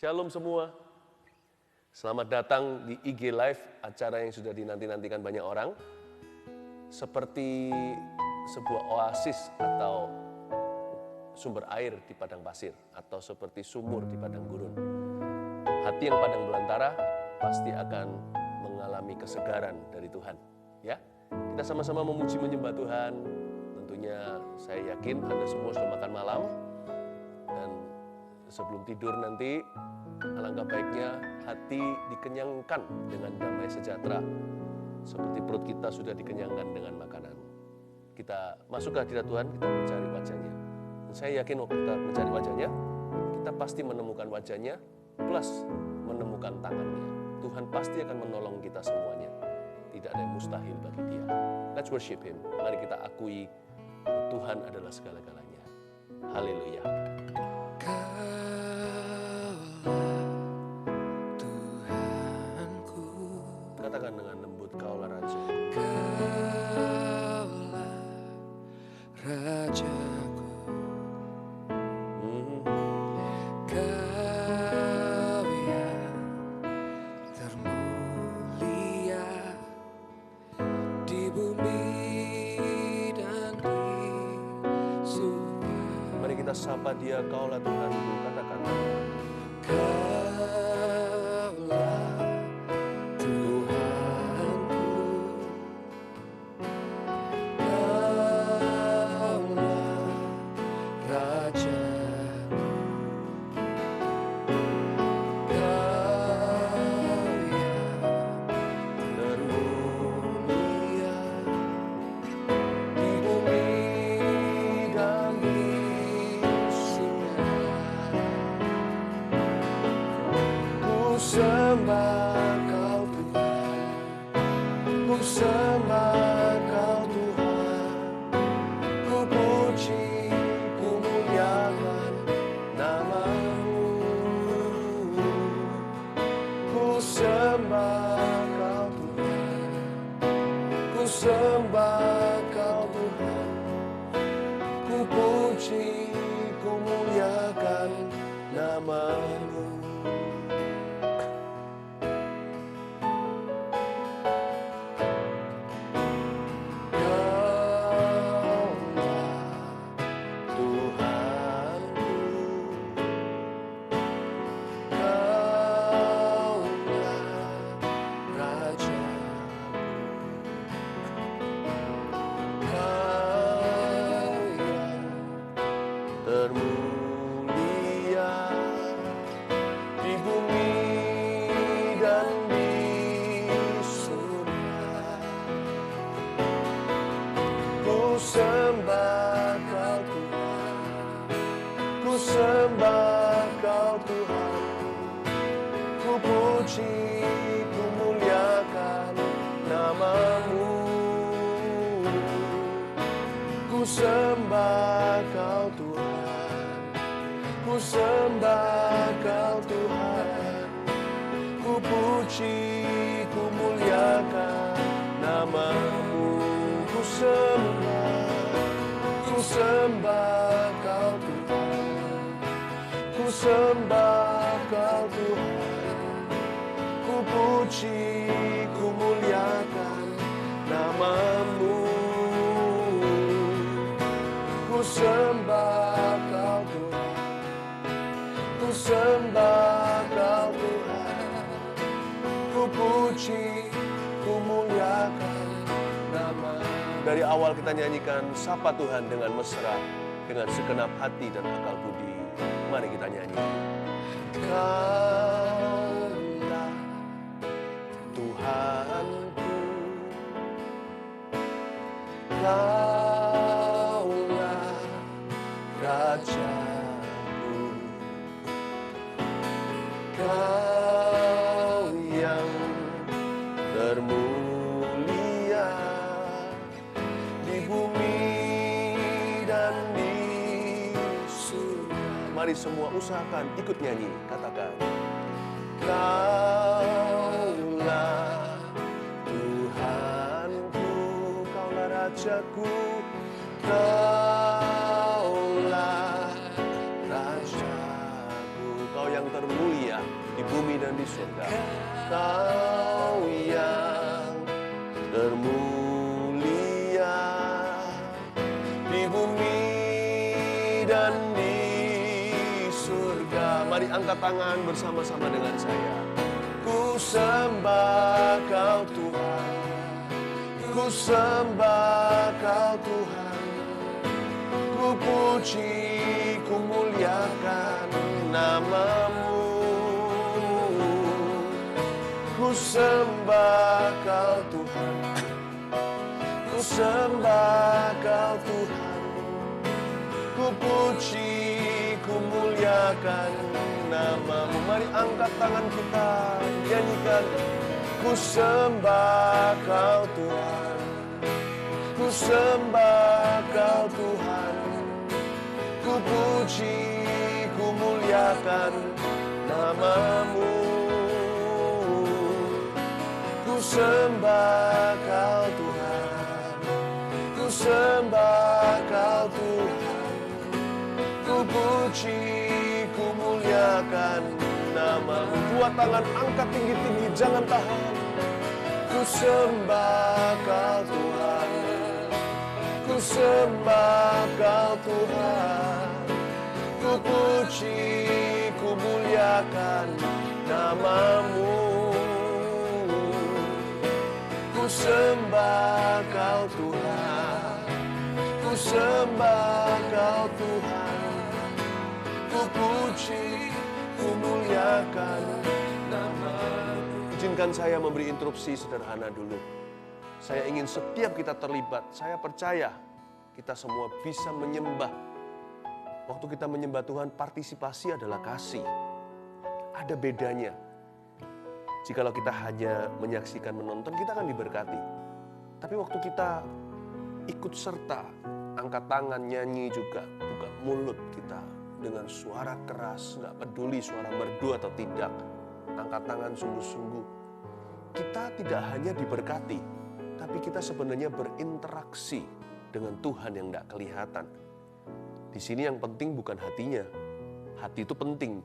Shalom semua. Selamat datang di IG Live, acara yang sudah dinanti-nantikan banyak orang. Seperti sebuah oasis atau sumber air di padang pasir, atau seperti sumur di padang gurun. Hati yang padang belantara pasti akan mengalami kesegaran dari Tuhan. Ya, kita sama-sama memuji menyembah Tuhan. Tentunya saya yakin Anda semua sudah makan malam. Dan sebelum tidur nanti, alangkah baiknya hati dikenyangkan dengan damai sejahtera. Seperti perut kita sudah dikenyangkan dengan makanan. Kita masuk ke hadirat Tuhan, kita mencari wajahnya. Dan saya yakin waktu kita mencari wajahnya, kita pasti menemukan wajahnya, plus menemukan tangannya. Tuhan pasti akan menolong kita semuanya. Tidak ada yang mustahil bagi Dia. Let's worship Him. Mari kita akui Tuhan adalah segala-galanya. Haleluya. Katakan dengan lembut, Kaulah Raja. Kaulah Rajaku. Kau yang termulia di bumi dan di surga. Mari kita sapa Dia, Kaulah Tuhanku. Katakan. Dari awal kita nyanyikan Sapa Tuhan dengan mesra, dengan segenap hati dan akal budi. Mari kita nyanyi. Kaulah Tuhanku, Kaulah Rajaku, Kau yang termulia di bumi dan di surga. Mari semua usahakan ikut nyanyi, katakan. Kaulah Tuhanku, Kaulah Rajaku, Kaulah Rajaku, Kau yang termulia di bumi dan di surga. Kau yang termulia di bumi dan di surga. Mari angkat tangan bersama-sama dengan saya. Ku sembah Kau Tuhan, ku sembah Kau Tuhan, ku puji, ku muliakan nama-Mu. Ku sembah Kau Tuhan, ku sembah Kau Tuhan, ku puji, ku muliakan nama-Mu. Mari angkat tangan kita, nyanyikan. Ku sembah Kau Tuhan, ku sembah Kau Tuhan, ku puji, ku muliakan nama-Mu. Ku sembah Kau Tuhan, ku sembah Kau Tuhan, ku puji, ku muliakan nama-Mu. Dua tangan angkat tinggi-tinggi, jangan tahan. Ku sembah Kau Tuhan, ku sembah Kau Tuhan, ku puji, ku muliakan nama-Mu. Ku sembah Kau Tuhan, ku sembah Kau Tuhan, ku puji, ku muliakan nama-Mu. Izinkan saya memberi interupsi sederhana dulu. Saya ingin setiap kita terlibat, saya percaya kita semua bisa menyembah. Waktu kita menyembah Tuhan, partisipasi adalah kasih. Ada bedanya. Jikalau kita hanya menyaksikan, menonton, kita akan diberkati. Tapi waktu kita ikut serta, angkat tangan, nyanyi juga, buka mulut kita dengan suara keras, nggak peduli suara merdu atau tidak, angkat tangan sungguh-sungguh. Kita tidak hanya diberkati, tapi kita sebenarnya berinteraksi dengan Tuhan yang nggak kelihatan. Di sini yang penting bukan hatinya. Hati itu penting,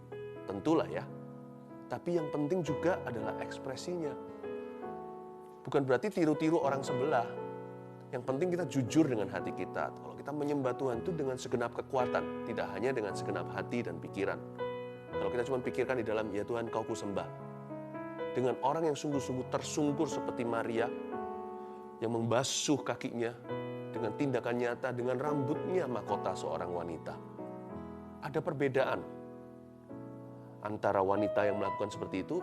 tentulah ya. Tapi yang penting juga adalah ekspresinya. Bukan berarti tiru-tiru orang sebelah. Yang penting kita jujur dengan hati kita. Kalau kita menyembah Tuhan itu dengan segenap kekuatan, tidak hanya dengan segenap hati dan pikiran. Kalau kita cuma pikirkan di dalam, ya Tuhan Kau kusembah. Dengan orang yang sungguh-sungguh tersungkur seperti Maria, yang membasuh kakinya dengan tindakan nyata, dengan rambutnya mahkota seorang wanita. Ada perbedaan antara wanita yang melakukan seperti itu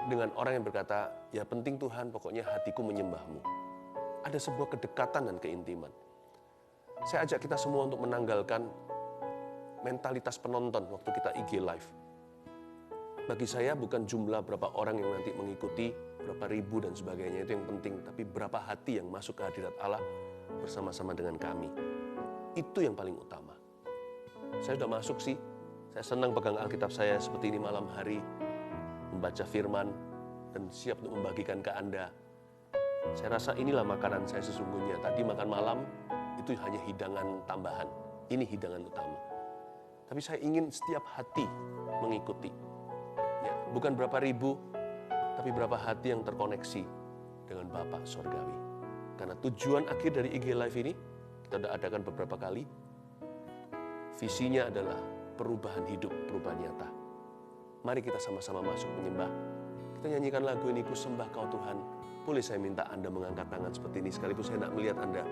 dengan orang yang berkata, ya penting Tuhan, pokoknya hatiku menyembah-Mu. Ada sebuah kedekatan dan keintiman. Saya ajak kita semua untuk menanggalkan mentalitas penonton waktu kita IG Live. Bagi saya bukan jumlah berapa orang yang nanti mengikuti, berapa ribu dan sebagainya, itu yang penting. Tapi berapa hati yang masuk ke hadirat Allah bersama-sama dengan kami. Itu yang paling utama. Saya sudah masuk sih. Saya senang pegang Alkitab saya seperti ini malam hari, membaca firman, dan siap untuk membagikan ke Anda. Saya rasa inilah makanan saya sesungguhnya. Tadi makan malam, itu hanya hidangan tambahan. Ini hidangan utama. Tapi saya ingin setiap hati mengikuti. Ya, bukan berapa ribu, tapi berapa hati yang terkoneksi dengan Bapa Sorgawi. Karena tujuan akhir dari IG Live ini, kita sudah adakan beberapa kali, visinya adalah perubahan hidup, perubahan nyata. Mari kita sama-sama masuk menyembah. Kita nyanyikan lagu ini, Ku sembah Kau Tuhan. Boleh saya minta Anda mengangkat tangan seperti ini, sekalipun saya tidak melihat Anda.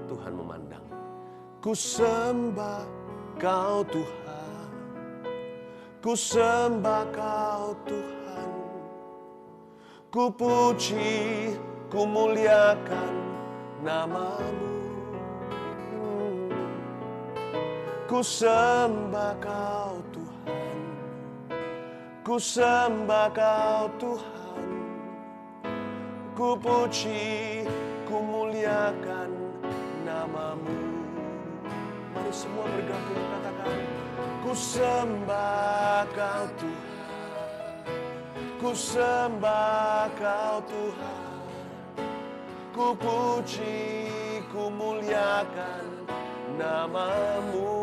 Tuhan memandang. Ku sembah Kau Tuhan, ku sembah Kau Tuhan, ku puji, ku muliakan nama-Mu. Ku sembah Kau Tuhan, ku sembah Kau Tuhan, ku puji, ku muliakan nama-Mu. Mari semua bergabung katakan, ku sembah Kau Tuhan, ku sembah Kau Tuhan, ku puji, ku muliakan nama-Mu.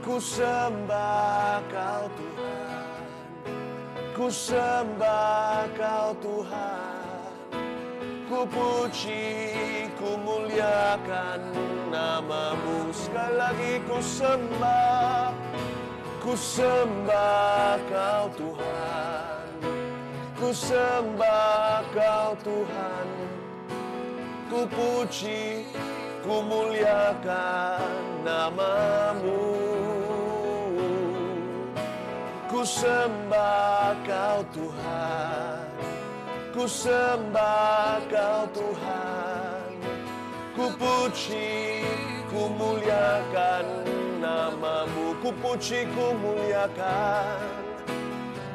Ku Ku sembah Kau Tuhan, ku sembah Kau Tuhan, ku puji, ku muliakan nama-Mu. Sekali lagi ku sembah Kau Tuhan, ku sembah Kau Tuhan, ku puji, ku muliakan nama-Mu. Ku sembah Kau Tuhan, ku sembah Kau Tuhan, ku puji, ku muliakan nama-Mu. Ku puji, ku muliakan,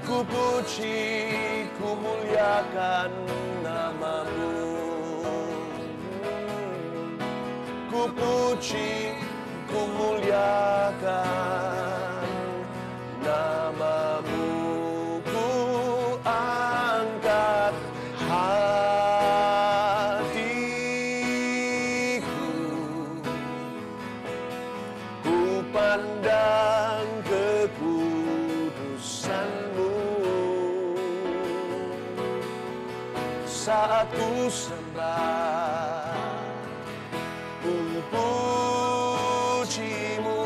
ku puji, ku muliakan nama-Mu. Ku puji, ku muliakan nama-Mu. Ku angkat hatiku, ku pandang kekudusan-Mu. Saat ku sembah, ku puji-Mu,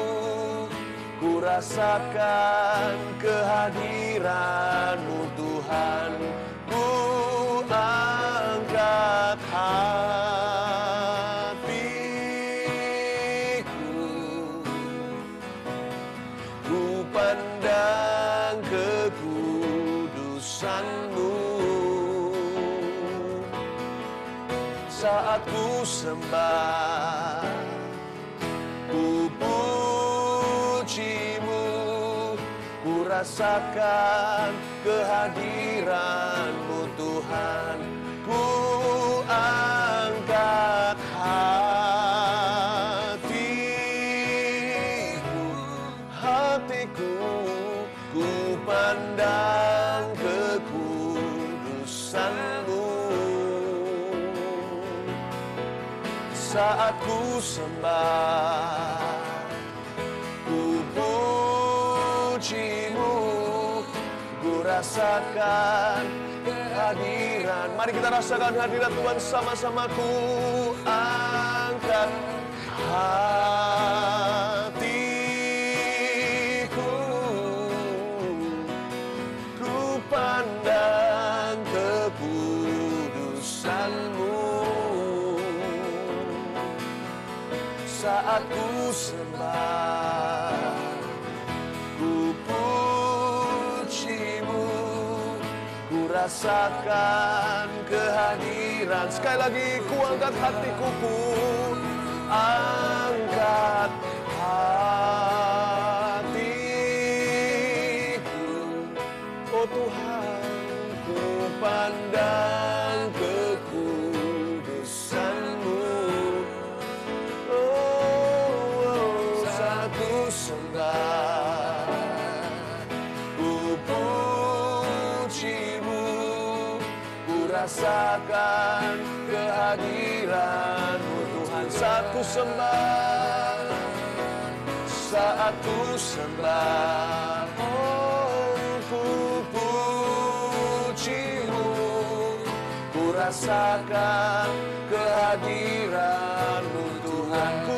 ku rasakan kehadiran-Mu Tuhan. Ku angkat hatiku, ku pandang kekudusan-Mu. Saat ku sembah, ku puji-Mu, ku rasakan kehadiran-Mu Tuhan. Ku angkat hatiku, ku pandang kekudusan-Mu. Saat ku sembah, ku puji-Mu, ku rasakan kehadiran. Mari kita rasakan hadirat Tuhan sama-sama. Ku angkat hatiku, ku pandang kekudusan-Mu. Saat ku sembah, ku puji-Mu, ku rasakan kehadiran. Sekali lagi ku angkat hatiku, ku angkat hatiku. Oh Tuhan, ku pandang kekudusan-Mu. Sembah, ku puji-Mu, ku rasakan kehadiran-Mu Tuhan. Saat ku sembah, oh ku puji-Mu, ku rasakan kehadiran-Mu Tuhan. Ku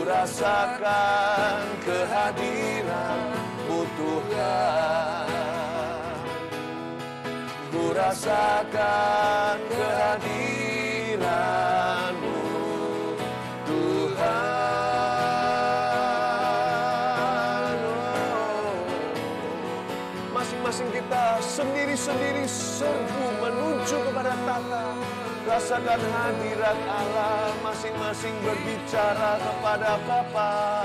rasakan kehadiran-Mu Tuhan. Ku rasakan kehadiran-Mu Tuhan. Masing-masing kita sendiri-sendiri serbu menuju kepada tahta. Rasakan hadirat Allah, masing-masing berbicara kepada Bapa.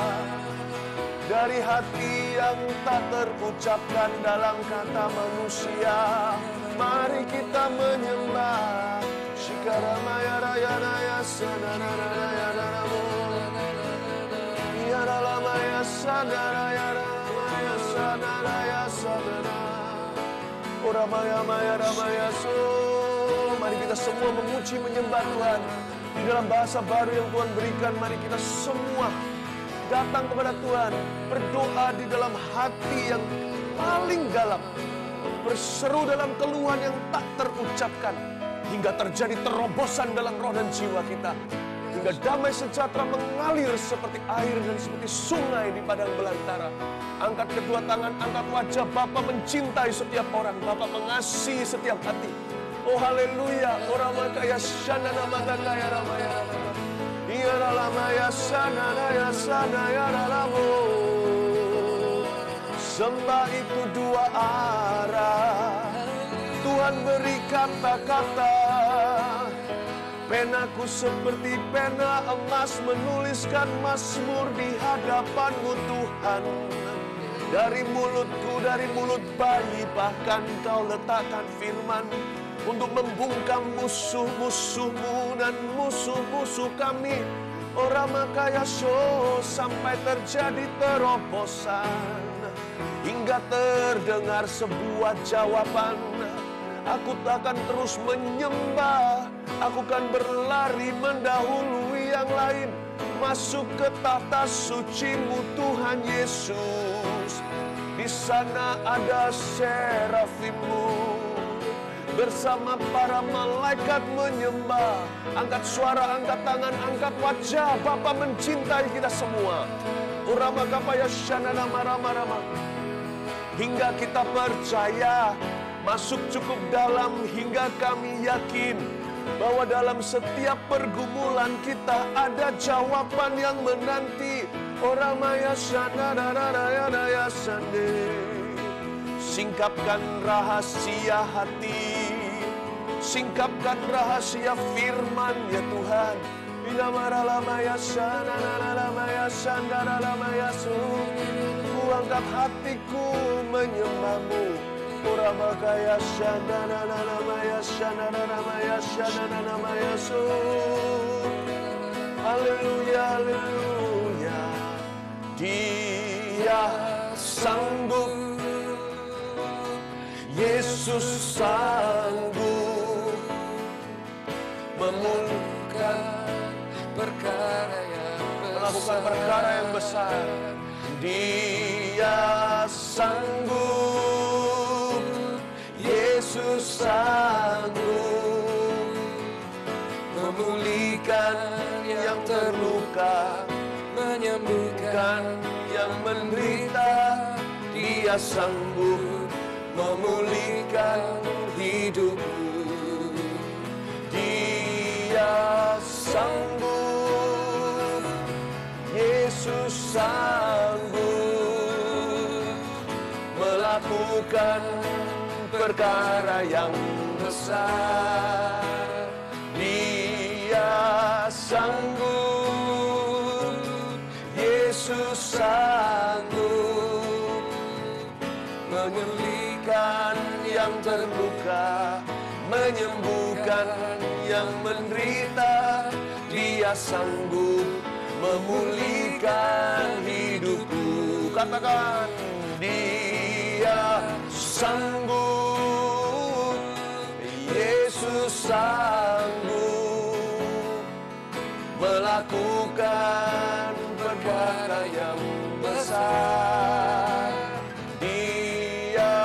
Dari hati yang tak terucapkan dalam kata manusia, mari kita menyembah. Shikaramaya raya raya sanaraya namo, Yaralamaya sanaraya ramaya sanaraya sanara, Oramaya maya ramaya so. Mari kita semua memuji menyembah Tuhan di dalam bahasa baru yang Tuhan berikan. Mari kita semua datang kepada Tuhan, berdoa di dalam hati yang paling dalam, berseru dalam keluhan yang tak terucapkan, hingga terjadi terobosan dalam roh dan jiwa kita, hingga damai sejahtera mengalir seperti air dan seperti sungai di padang belantara. Angkat kedua tangan, angkat wajah. Bapa mencintai setiap orang, Bapa mengasihi setiap hati. Oh haleluya. Oramakaya shanana matakaya ramaya. Iralamaya sanaya sanaya ralamu. Sembah itu dua arah. Tuhan beri kata-kata. Penaku seperti pena emas menuliskan mazmur di hadapan-Mu Tuhan. Dari mulutku, dari mulut bayi, bahkan Kau letakkan firman untuk membungkam musuh-musuhmu dan musuh-musuh kami. Oramakaya so, sampai terjadi terobosan, hingga terdengar sebuah jawaban. Aku akan terus menyembah, aku akan berlari mendahului yang lain, masuk ke tahta suci-Mu Tuhan Yesus. Di sana ada serafim-Mu, bersama para malaikat menyembah. Angkat suara, angkat tangan, angkat wajah. Bapa mencintai kita semua. Uramakapaya shanana marama-rama. Hingga kita percaya, masuk cukup dalam hingga kami yakin bahwa dalam setiap pergumulan kita ada jawaban yang menanti. Oramaya shanana sande. Singkapkan rahasia hati, singkapkan rahasia firman ya Tuhan. Binamaralamaya shanana shandaramaya su. Ku angkat hatiku menyembah-Mu. Uramakaya shandananamaya shandananamaya shandananamaya su. Haleluya, haleluya. Dia sanggup, Yesus sanggup memulakan perkara yang melakukan perkara yang besar. Dia sanggup, Yesus sanggup memulihkan yang terluka, menyembuhkan yang menderita. Dia sanggup memulihkan hidupku. Dia sanggup, Yesus sanggup melakukan perkara yang besar. Dia sanggup, Yesus sanggup memulihkan yang terluka, menyembuhkan yang menderita. Dia sanggup memulihkan hidupku. Katakan, Dia sanggup, Yesus sanggup melakukan perkara yang besar. Dia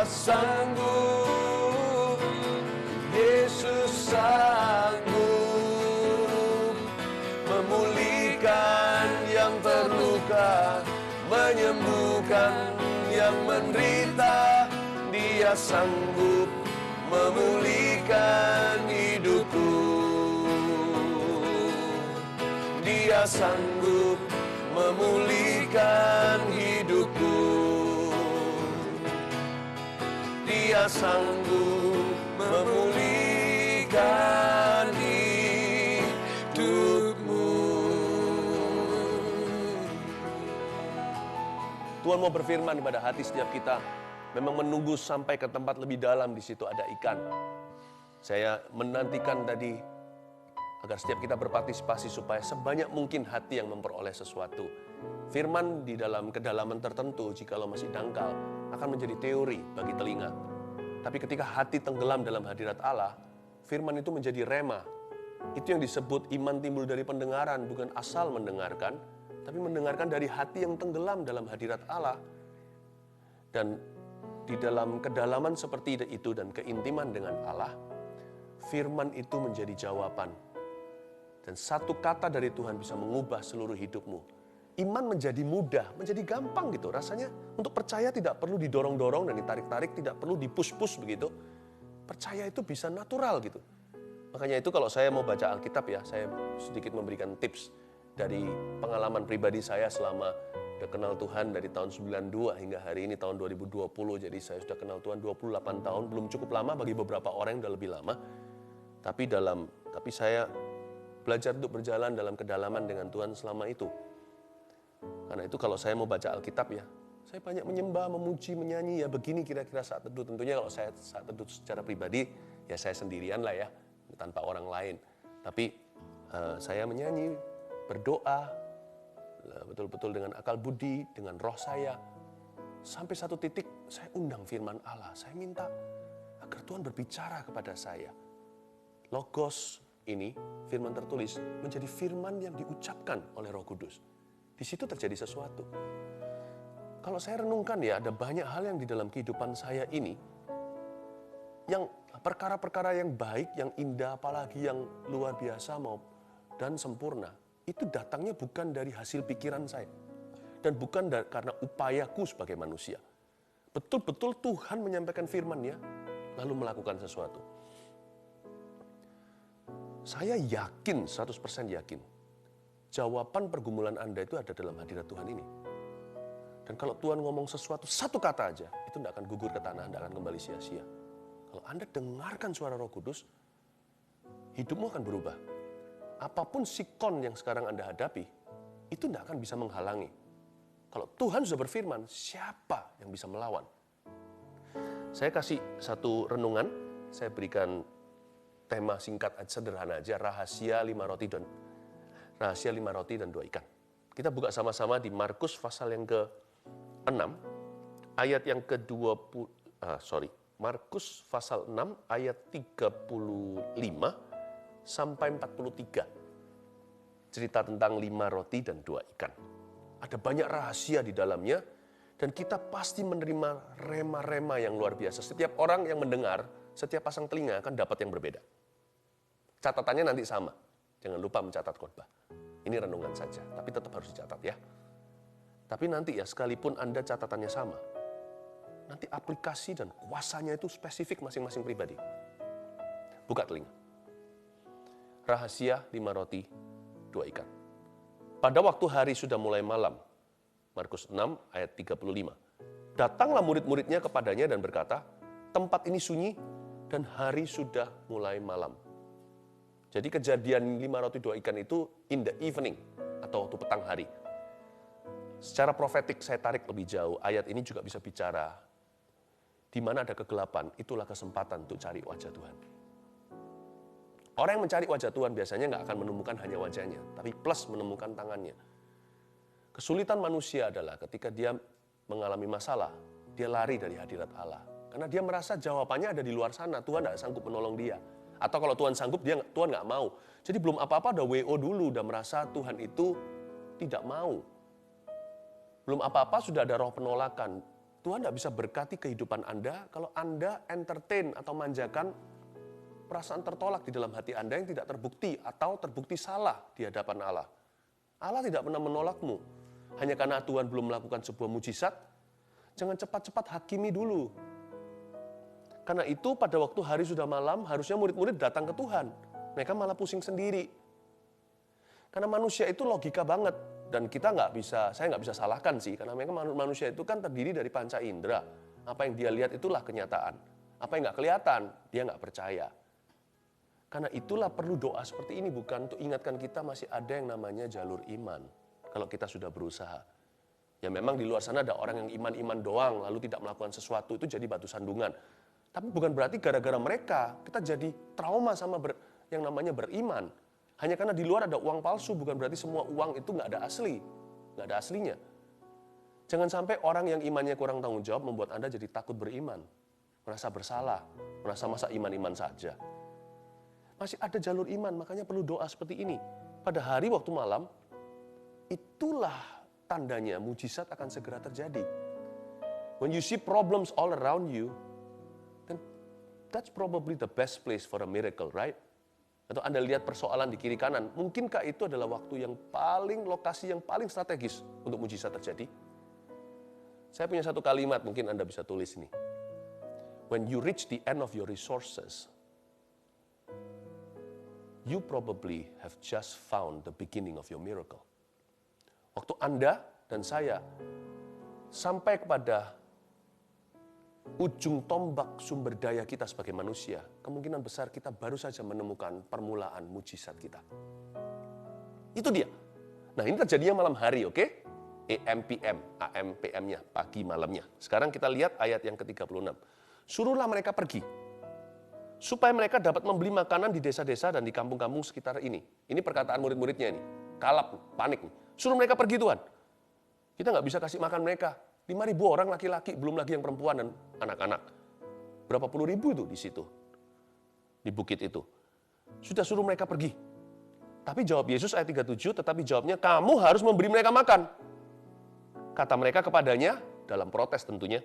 sanggup, Yesus sanggup memulihkan yang terluka, menyembuhkan yang menderita. Dia sanggup memulihkan hidupku. Dia sanggup memulihkan hidupku. Dia sanggup memulihkan hidupmu. Tuhan mau berfirman kepada hati setiap kita. Memang menunggu sampai ke tempat lebih dalam, di situ ada ikan. Saya menantikan tadi agar setiap kita berpartisipasi supaya sebanyak mungkin hati yang memperoleh sesuatu. Firman di dalam kedalaman tertentu, jikalau masih dangkal, akan menjadi teori bagi telinga. Tapi ketika hati tenggelam dalam hadirat Allah, firman itu menjadi rema. Itu yang disebut iman timbul dari pendengaran, bukan asal mendengarkan. tapi mendengarkan dari hati yang tenggelam dalam hadirat Allah. Dan di dalam kedalaman seperti itu dan keintiman dengan Allah, firman itu menjadi jawaban. Dan satu kata dari Tuhan bisa mengubah seluruh hidupmu. Iman menjadi mudah, menjadi gampang gitu. Rasanya untuk percaya tidak perlu didorong-dorong dan ditarik-tarik, tidak perlu dipush-push begitu. Percaya itu bisa natural gitu. Makanya itu kalau saya mau baca Alkitab ya, saya sedikit memberikan tips dari pengalaman pribadi saya selama udah kenal Tuhan dari tahun 92 hingga hari ini tahun 2020. Jadi saya sudah kenal Tuhan 28 tahun, belum cukup lama bagi beberapa orang yang udah lebih lama. Tapi saya belajar untuk berjalan dalam kedalaman dengan Tuhan selama itu. Karena itu kalau saya mau baca Alkitab ya, saya banyak menyembah, memuji, menyanyi ya begini kira-kira saat teduh. Tentunya kalau saya saat teduh secara pribadi ya saya sendirian lah ya, tanpa orang lain. Tapi saya menyanyi, berdoa, betul-betul dengan akal budi, dengan roh saya. Sampai satu titik saya undang firman Allah, saya minta agar Tuhan berbicara kepada saya. Logos ini, firman tertulis, menjadi firman yang diucapkan oleh Roh Kudus. Di situ terjadi sesuatu. Kalau saya renungkan ya, ada banyak hal yang di dalam kehidupan saya ini, yang perkara-perkara yang baik, yang indah, apalagi yang luar biasa dan sempurna, itu datangnya bukan dari hasil pikiran saya. Dan bukan karena upayaku sebagai manusia. Betul-betul Tuhan menyampaikan firman-Nya, lalu melakukan sesuatu. Saya yakin, 100% yakin, jawaban pergumulan Anda itu ada dalam hadirat Tuhan ini. Dan kalau Tuhan ngomong sesuatu, satu kata aja, itu tidak akan gugur ke tanah, tidak akan kembali sia-sia. Kalau Anda dengarkan suara Roh Kudus, hidupmu akan berubah. Apapun sikon yang sekarang Anda hadapi, itu tidak akan bisa menghalangi. Kalau Tuhan sudah berfirman, siapa yang bisa melawan? Saya kasih satu renungan, saya berikan tema singkat sederhana aja, rahasia 5 roti dan 2 ikan. Kita buka sama-sama di Markus pasal yang ke-6, ayat yang Markus pasal 6 ayat 35 sampai 43. Cerita tentang 5 roti dan 2 ikan. Ada banyak rahasia di dalamnya dan kita pasti menerima rema-rema yang luar biasa. Setiap orang yang mendengar, setiap pasang telinga akan dapat yang berbeda. Catatannya nanti sama. Jangan lupa mencatat khotbah. Ini renungan saja, tapi tetap harus dicatat ya. Tapi nanti ya, sekalipun Anda catatannya sama, nanti aplikasi dan kuasanya itu spesifik masing-masing pribadi. Buka telinga. Rahasia 5 roti, 2 ikan. Pada waktu hari sudah mulai malam, Markus 6 ayat 35. Datanglah murid-muridnya kepadanya dan berkata, tempat ini sunyi dan hari sudah mulai malam. Jadi kejadian 5 roti 2 ikan itu in the evening atau waktu petang hari. Secara profetik saya tarik lebih jauh, ayat ini juga bisa bicara di mana ada kegelapan, itulah kesempatan untuk cari wajah Tuhan. Orang yang mencari wajah Tuhan biasanya nggak akan menemukan hanya wajahnya, tapi plus menemukan tangannya. Kesulitan manusia adalah ketika dia mengalami masalah, dia lari dari hadirat Allah. Karena dia merasa jawabannya ada di luar sana, Tuhan nggak sanggup menolong dia. Atau kalau Tuhan sanggup, Tuhan nggak mau. Jadi belum apa-apa udah WO dulu, udah merasa Tuhan itu tidak mau. Belum apa-apa sudah ada roh penolakan. Tuhan nggak bisa berkati kehidupan Anda kalau Anda entertain atau manjakan perasaan tertolak di dalam hati Anda yang tidak terbukti atau terbukti salah di hadapan Allah. Allah tidak pernah menolakmu. Hanya karena Tuhan belum melakukan sebuah mujizat, jangan cepat-cepat hakimi dulu. Karena itu pada waktu hari sudah malam, harusnya murid-murid datang ke Tuhan. Mereka malah pusing sendiri. Karena manusia itu logika banget. Dan saya nggak bisa salahkan sih. Karena memang manusia itu kan terdiri dari panca indera. Apa yang dia lihat itulah kenyataan. Apa yang nggak kelihatan, dia nggak percaya. Karena itulah perlu doa seperti ini, bukan untuk ingatkan kita masih ada yang namanya jalur iman. Kalau kita sudah berusaha. Ya memang di luar sana ada orang yang iman-iman doang, lalu tidak melakukan sesuatu, itu jadi batu sandungan. Tapi bukan berarti gara-gara mereka kita jadi trauma sama yang namanya beriman. Hanya karena di luar ada uang palsu, bukan berarti semua uang itu nggak ada aslinya. Jangan sampai orang yang imannya kurang tanggung jawab membuat Anda jadi takut beriman, merasa bersalah, merasa masa iman-iman saja. Masih ada jalur iman, makanya perlu doa seperti ini. Pada hari waktu malam, itulah tandanya mujizat akan segera terjadi. When you see problems all around you, then that's probably the best place for a miracle, right? Atau Anda lihat persoalan di kiri kanan, mungkinkah itu adalah waktu yang lokasi yang paling strategis untuk mujizat terjadi? Saya punya satu kalimat, mungkin Anda bisa tulis ini. When you reach the end of your resources, you probably have just found the beginning of your miracle. Waktu Anda dan saya sampai kepada ujung tombak sumber daya kita sebagai manusia, kemungkinan besar kita baru saja menemukan permulaan mujizat kita. Itu dia. Nah, ini terjadinya malam hari, oke? AM, PM, AM, PM-nya, pagi, malamnya. Sekarang kita lihat ayat yang ke-36. Suruhlah mereka pergi, supaya mereka dapat membeli makanan di desa-desa dan di kampung-kampung sekitar ini. Ini perkataan murid-muridnya ini. Kalap, panik. Suruh mereka pergi, Tuhan. Kita nggak bisa kasih makan mereka. 5.000 orang laki-laki, belum lagi yang perempuan dan anak-anak. Berapa puluh ribu itu di situ, di bukit itu. Sudah suruh mereka pergi. Tapi jawab Yesus ayat 37, tetapi jawabnya, kamu harus memberi mereka makan. Kata mereka kepadanya, dalam protes tentunya,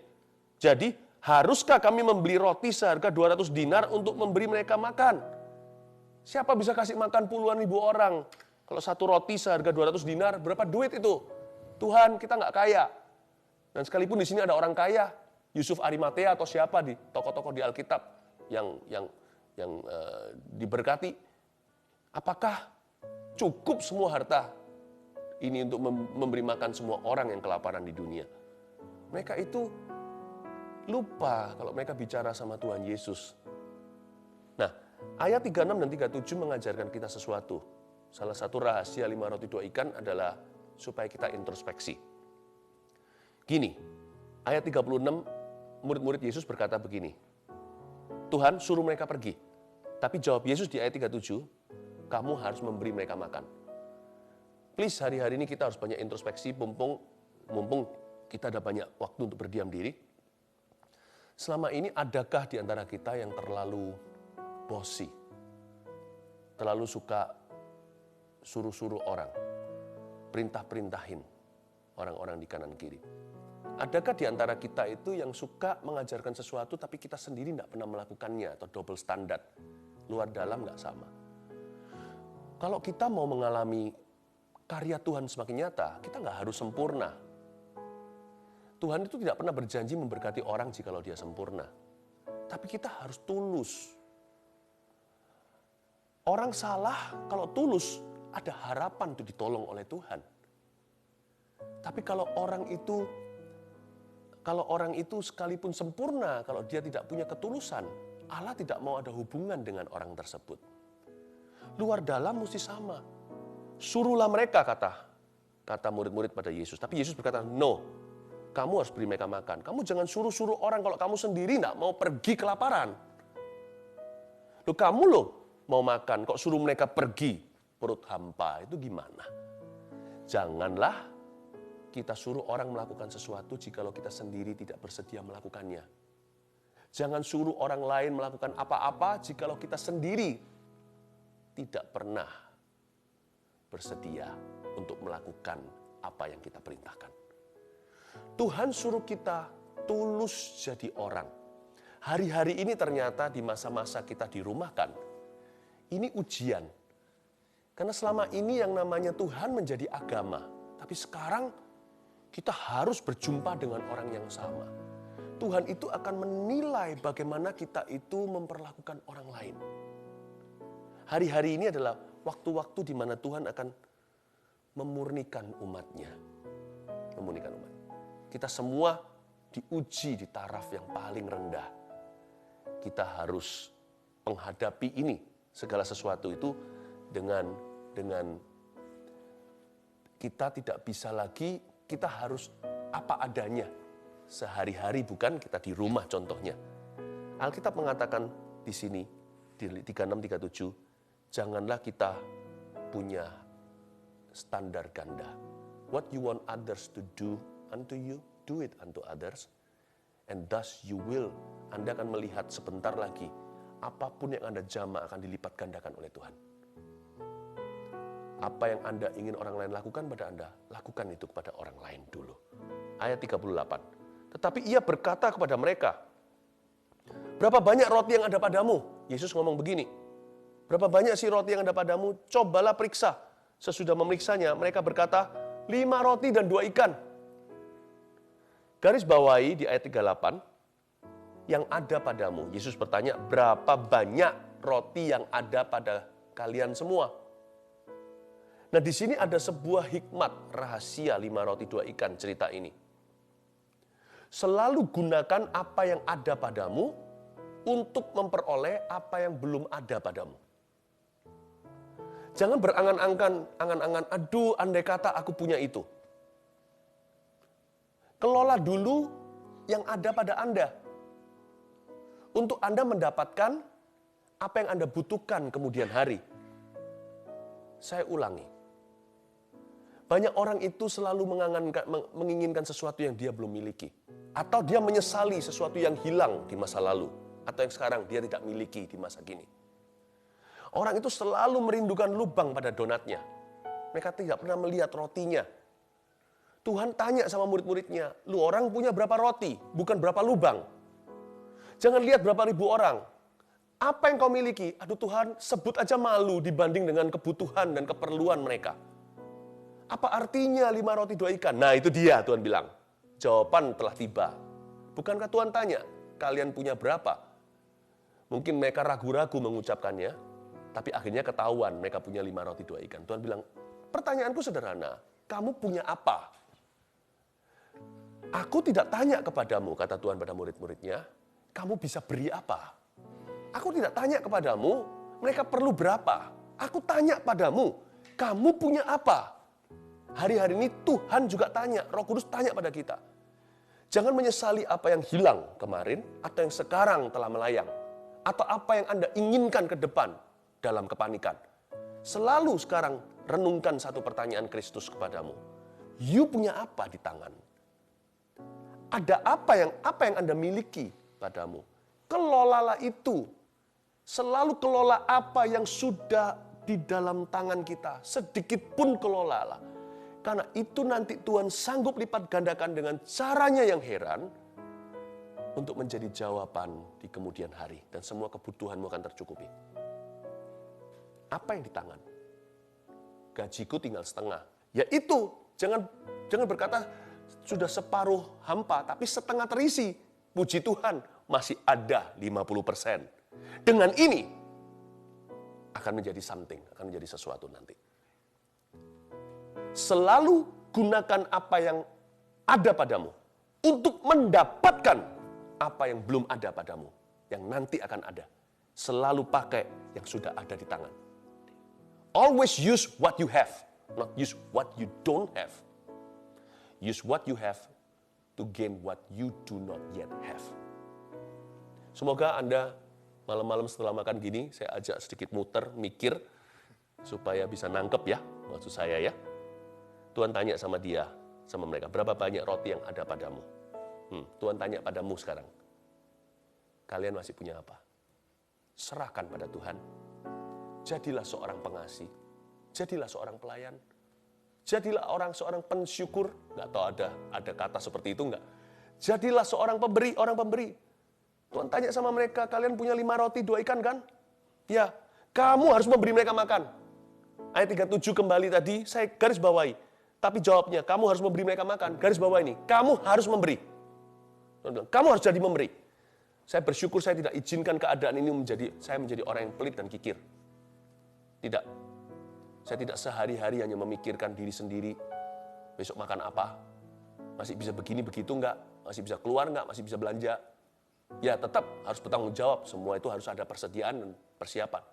jadi haruskah kami membeli roti seharga 200 dinar untuk memberi mereka makan? Siapa bisa kasih makan puluhan ribu orang? Kalau satu roti seharga 200 dinar, berapa duit itu? Tuhan, kita nggak kaya. Dan sekalipun di sini ada orang kaya, Yusuf Arimatea atau siapa di tokoh-tokoh di Alkitab yang diberkati, apakah cukup semua harta ini untuk memberi makan semua orang yang kelaparan di dunia? Mereka itu lupa kalau mereka bicara sama Tuhan Yesus. Nah, ayat 36 dan 37 mengajarkan kita sesuatu. Salah satu rahasia 5 roti 2 ikan adalah supaya kita introspeksi. Gini, ayat 36, murid-murid Yesus berkata begini, Tuhan suruh mereka pergi. Tapi jawab Yesus di ayat 37, kamu harus memberi mereka makan. Please, hari-hari ini kita harus banyak introspeksi, mumpung kita ada banyak waktu untuk berdiam diri. Selama ini adakah di antara kita yang terlalu bossy, terlalu suka suruh-suruh orang, perintah-perintahin orang-orang di kanan kiri? Adakah di antara kita itu yang suka mengajarkan sesuatu tapi kita sendiri tidak pernah melakukannya atau double standard, luar dalam nggak sama? Kalau kita mau mengalami karya Tuhan semakin nyata, kita nggak harus sempurna. Tuhan itu tidak pernah berjanji memberkati orang jikalau dia sempurna. Tapi kita harus tulus. Orang salah kalau tulus, ada harapan untuk ditolong oleh Tuhan. Tapi kalau orang itu sekalipun sempurna, kalau dia tidak punya ketulusan, Allah tidak mau ada hubungan dengan orang tersebut. Luar dalam mesti sama. Suruhlah mereka, kata murid-murid pada Yesus. Tapi Yesus berkata, no, kamu harus beri mereka makan. Kamu jangan suruh-suruh orang kalau kamu sendiri tidak mau pergi kelaparan. Kamu mau makan, kok suruh mereka pergi, perut hampa, itu gimana? Janganlah kita suruh orang melakukan sesuatu jikalau kita sendiri tidak bersedia melakukannya. Jangan suruh orang lain melakukan apa-apa jikalau kita sendiri tidak pernah bersedia untuk melakukan apa yang kita perintahkan. Tuhan suruh kita tulus jadi orang. Hari-hari ini ternyata di masa-masa kita dirumahkan, ini ujian. Karena selama ini yang namanya Tuhan menjadi agama. Tapi sekarang kita harus berjumpa dengan orang yang sama. Tuhan itu akan menilai bagaimana kita itu memperlakukan orang lain. Hari-hari ini adalah waktu-waktu di mana Tuhan akan memurnikan umatnya. Memurnikan umat. Kita semua diuji di taraf yang paling rendah. Kita harus menghadapi ini, segala sesuatu itu dengan kita tidak bisa lagi, kita harus apa adanya. Sehari-hari bukan kita di rumah contohnya. Alkitab mengatakan di sini, di 36-37, janganlah kita punya standar ganda. What you want others to do unto you, do it unto others. And thus you will, Anda akan melihat sebentar lagi, apapun yang Anda jama akan dilipat gandakan oleh Tuhan. Apa yang Anda ingin orang lain lakukan pada Anda, lakukan itu kepada orang lain dulu. Ayat 38. Tetapi ia berkata kepada mereka, berapa banyak roti yang ada padamu? Yesus ngomong begini, berapa banyak sih roti yang ada padamu? Cobalah periksa. Sesudah memeriksanya, mereka berkata, 5 roti dan 2 ikan. Garis bawahi di ayat 38, yang ada padamu. Yesus bertanya, berapa banyak roti yang ada pada kalian semua? Nah, di sini ada sebuah hikmat rahasia 5 roti 2 ikan cerita ini. Selalu gunakan apa yang ada padamu untuk memperoleh apa yang belum ada padamu. Jangan berangan-angan, aduh andai kata aku punya itu. Kelola dulu yang ada pada Anda. Untuk Anda mendapatkan apa yang Anda butuhkan kemudian hari. Saya ulangi. Banyak orang itu selalu menginginkan sesuatu yang dia belum miliki. Atau dia menyesali sesuatu yang hilang di masa lalu. Atau yang sekarang dia tidak miliki di masa kini. Orang itu selalu merindukan lubang pada donatnya. Mereka tidak pernah melihat rotinya. Tuhan tanya sama murid-muridnya, lu orang punya berapa roti? Bukan berapa lubang. Jangan lihat berapa ribu orang. Apa yang kau miliki? Aduh Tuhan, sebut aja malu dibanding dengan kebutuhan dan keperluan mereka. Apa artinya 5 roti 2 ikan? Nah itu dia Tuhan bilang. Jawaban telah tiba. Bukankah Tuhan tanya, kalian punya berapa? Mungkin mereka ragu-ragu mengucapkannya, tapi akhirnya ketahuan mereka punya 5 roti 2 ikan. Tuhan bilang, pertanyaanku sederhana, kamu punya apa? Aku tidak tanya kepadamu, kata Tuhan pada murid-muridnya, kamu bisa beri apa? Aku tidak tanya kepadamu, mereka perlu berapa? Aku tanya padamu, kamu punya apa? Hari-hari ini Tuhan juga tanya, Roh Kudus tanya pada kita. Jangan menyesali apa yang hilang kemarin, atau yang sekarang telah melayang. Atau apa yang Anda inginkan ke depan dalam kepanikan. Selalu sekarang renungkan satu pertanyaan Kristus kepadamu. You punya apa di tangan? Ada apa yang Anda miliki padamu? Kelolalah itu. Selalu kelola apa yang sudah di dalam tangan kita. Sedikit pun kelolalah. Karena itu nanti Tuhan sanggup lipat gandakan dengan caranya yang heran untuk menjadi jawaban di kemudian hari. Dan semua kebutuhanmu akan tercukupi. Apa yang di tangan? Gajiku tinggal setengah. Ya itu, jangan berkata sudah separuh hampa, tapi setengah terisi. Puji Tuhan, masih ada 50%. Dengan ini, akan menjadi something, akan menjadi sesuatu nanti. Selalu gunakan apa yang ada padamu untuk mendapatkan apa yang belum ada padamu, yang nanti akan ada. Selalu pakai yang sudah ada di tangan. Always use what you have, not use what you don't have. Use what you have to gain what you do not yet have. Semoga Anda malam-malam setelah makan gini, saya ajak sedikit muter, mikir, supaya bisa nangkep ya, maksud saya ya. Tuhan tanya sama dia, sama mereka, berapa banyak roti yang ada padamu? Tuhan tanya padamu sekarang, kalian masih punya apa? Serahkan pada Tuhan. Jadilah seorang pengasih, jadilah seorang pelayan, jadilah seorang pensyukur. Nggak tahu ada kata seperti itu nggak? Jadilah seorang pemberi, orang pemberi. Tuhan tanya sama mereka, kalian punya 5 roti 2 ikan kan? Ya, kamu harus memberi mereka makan. Ayat 37 kembali tadi, saya garis bawahi. Tapi jawabnya, kamu harus memberi mereka makan. Garis bawah ini, kamu harus memberi. Kamu harus jadi memberi. Saya bersyukur saya tidak izinkan keadaan ini saya menjadi orang yang pelit dan kikir. Tidak. Saya tidak sehari-hari hanya memikirkan diri sendiri. Besok makan apa? Masih bisa begini, begitu enggak? Masih bisa keluar enggak? Masih bisa belanja? Ya tetap harus bertanggung jawab. Semua itu harus ada persediaan dan persiapan.